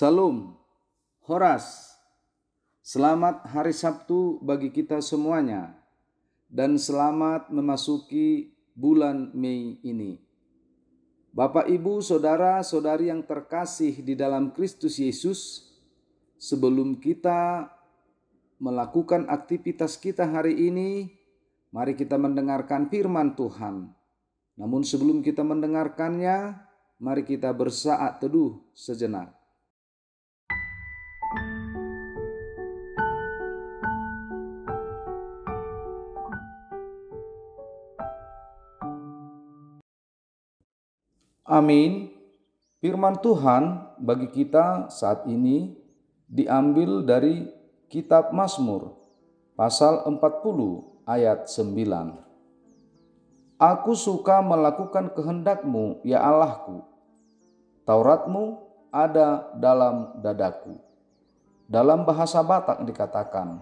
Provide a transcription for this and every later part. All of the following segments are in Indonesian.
Salam, Horas. Selamat hari Sabtu bagi kita semuanya dan selamat memasuki bulan Mei ini. Bapak, Ibu, saudara-saudari yang terkasih di dalam Kristus Yesus, sebelum kita melakukan aktivitas kita hari ini, mari kita mendengarkan firman Tuhan. Namun sebelum kita mendengarkannya, mari kita bersaat teduh sejenak. Amin. Firman Tuhan bagi kita saat ini diambil dari kitab Mazmur pasal 40 ayat 9. Aku suka melakukan kehendak-Mu, ya Allahku. Taurat-Mu ada dalam dadaku. Dalam bahasa Batak dikatakan,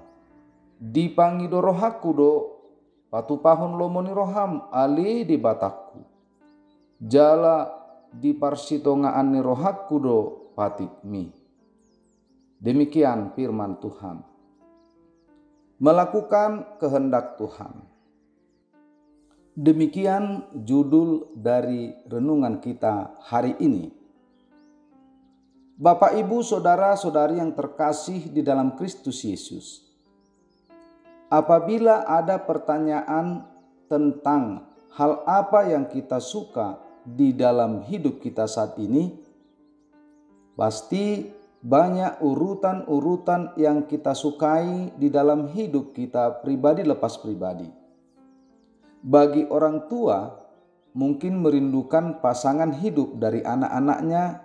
dipangido rohaku do, patupahun lomoni roham ali di Batakku. Jala di parsitongaan ni rohaku do patikmi. Demikian firman Tuhan. Melakukan kehendak Tuhan. Demikian judul dari renungan kita hari ini. Bapak, Ibu, saudara-saudari yang terkasih di dalam Kristus Yesus. Apabila ada pertanyaan tentang hal apa yang kita suka di dalam hidup kita saat ini, pasti banyak urutan-urutan yang kita sukai di dalam hidup kita pribadi lepas pribadi. Bagi orang tua, mungkin merindukan pasangan hidup dari anak-anaknya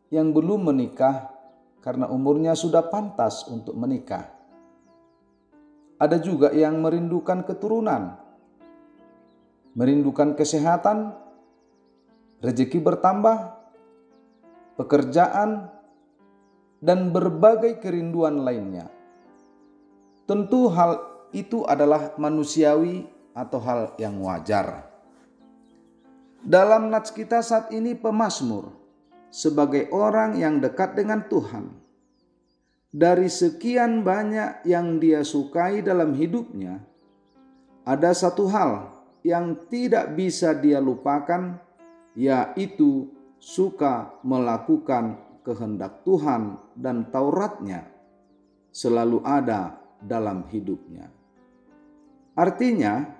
yang belum menikah karena umurnya sudah pantas untuk menikah. Ada juga yang merindukan keturunan, merindukan kesehatan, rezeki bertambah, pekerjaan, dan berbagai kerinduan lainnya. Tentu hal itu adalah manusiawi atau hal yang wajar. Dalam nats kita saat ini, pemazmur sebagai orang yang dekat dengan Tuhan, dari sekian banyak yang dia sukai dalam hidupnya, ada satu hal yang tidak bisa dia lupakan, yaitu suka melakukan kehendak Tuhan dan Tauratnya selalu ada dalam hidupnya. Artinya,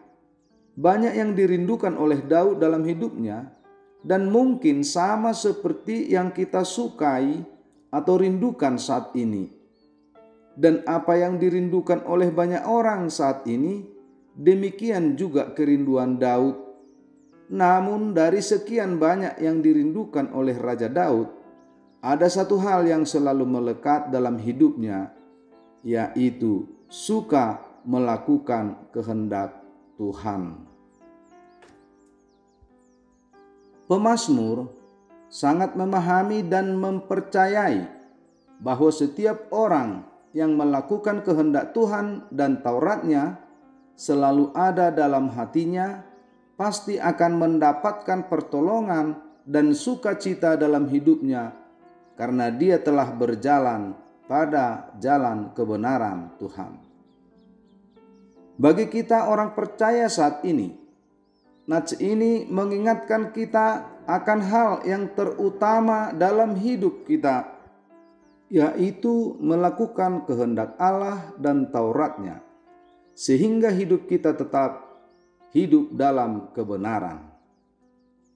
banyak yang dirindukan oleh Daud dalam hidupnya dan mungkin sama seperti yang kita sukai atau rindukan saat ini. Dan apa yang dirindukan oleh banyak orang saat ini, demikian juga kerinduan Daud. Namun dari sekian banyak yang dirindukan oleh Raja Daud, ada satu hal yang selalu melekat dalam hidupnya, yaitu suka melakukan kehendak Tuhan. Pemazmur sangat memahami dan mempercayai bahwa setiap orang yang melakukan kehendak Tuhan dan Tauratnya selalu ada dalam hatinya, pasti akan mendapatkan pertolongan dan sukacita dalam hidupnya karena dia telah berjalan pada jalan kebenaran Tuhan. Bagi kita orang percaya saat ini, nats ini mengingatkan kita akan hal yang terutama dalam hidup kita, yaitu melakukan kehendak Allah dan Tauratnya, sehingga hidup kita tetap hidup dalam kebenaran.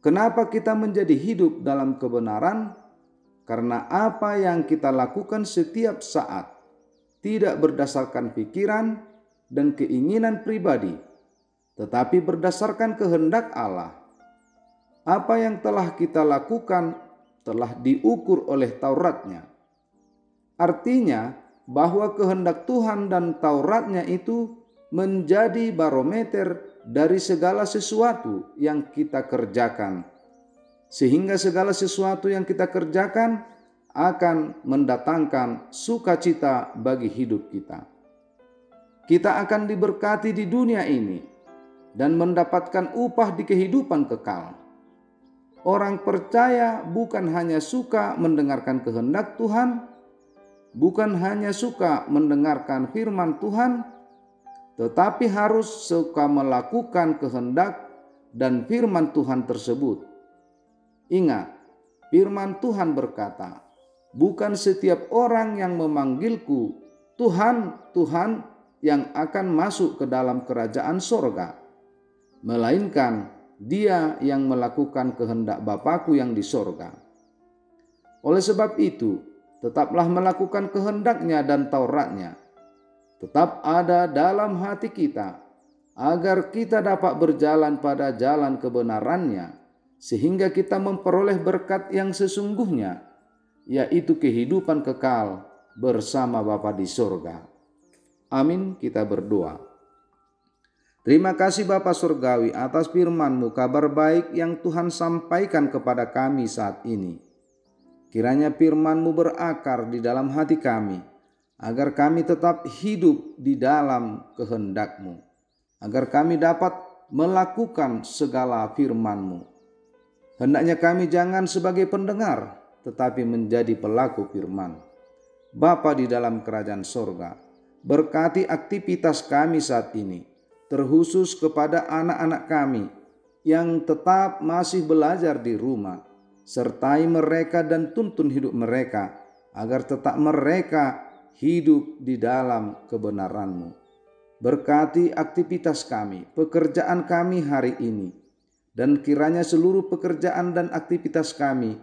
Kenapa kita menjadi hidup dalam kebenaran? Karena apa yang kita lakukan setiap saat tidak berdasarkan pikiran dan keinginan pribadi, tetapi berdasarkan kehendak Allah. Apa yang telah kita lakukan telah diukur oleh Tauratnya. Artinya bahwa kehendak Tuhan dan Tauratnya itu menjadi barometer dari segala sesuatu yang kita kerjakan, sehingga segala sesuatu yang kita kerjakan akan mendatangkan sukacita bagi hidup kita. Kita akan diberkati di dunia ini dan mendapatkan upah di kehidupan kekal. Orang percaya bukan hanya suka mendengarkan kehendak Tuhan, bukan hanya suka mendengarkan firman Tuhan, tetapi harus suka melakukan kehendak dan firman Tuhan tersebut. Ingat, firman Tuhan berkata, "Bukan setiap orang yang memanggilku, Tuhan, Tuhan, yang akan masuk ke dalam kerajaan sorga, melainkan dia yang melakukan kehendak Bapa-Ku yang di sorga." Oleh sebab itu, tetaplah melakukan kehendak-Nya dan Taurat-Nya. Tetap ada dalam hati kita, agar kita dapat berjalan pada jalan kebenaran-Nya, sehingga kita memperoleh berkat yang sesungguhnya, yaitu kehidupan kekal bersama Bapa di sorga. Amin, kita berdoa. Terima kasih Bapa Surgawi atas firman-Mu, kabar baik yang Tuhan sampaikan kepada kami saat ini. Kiranya firman-Mu berakar di dalam hati kami, agar kami tetap hidup di dalam kehendak-Mu, agar kami dapat melakukan segala firman-Mu. Hendaknya kami jangan sebagai pendengar, tetapi menjadi pelaku firman. Bapa di dalam kerajaan sorga, berkati aktivitas kami saat ini, terkhusus kepada anak-anak kami yang tetap masih belajar di rumah. Sertai mereka dan tuntun hidup mereka, agar tetap mereka hidup di dalam kebenaran-Mu. Berkati aktivitas kami, pekerjaan kami hari ini, dan kiranya seluruh pekerjaan dan aktivitas kami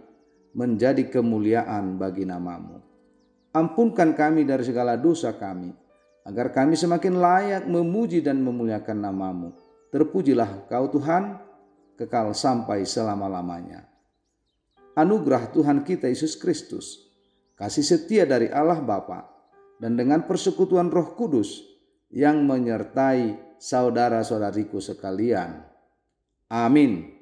menjadi kemuliaan bagi nama-Mu. Ampunkan kami dari segala dosa kami, agar kami semakin layak memuji dan memuliakan nama-Mu. Terpujilah Kau Tuhan, kekal sampai selama-lamanya. Anugerah Tuhan kita Yesus Kristus, kasih setia dari Allah Bapa, dan dengan persekutuan Roh Kudus yang menyertai saudara-saudariku sekalian. Amin.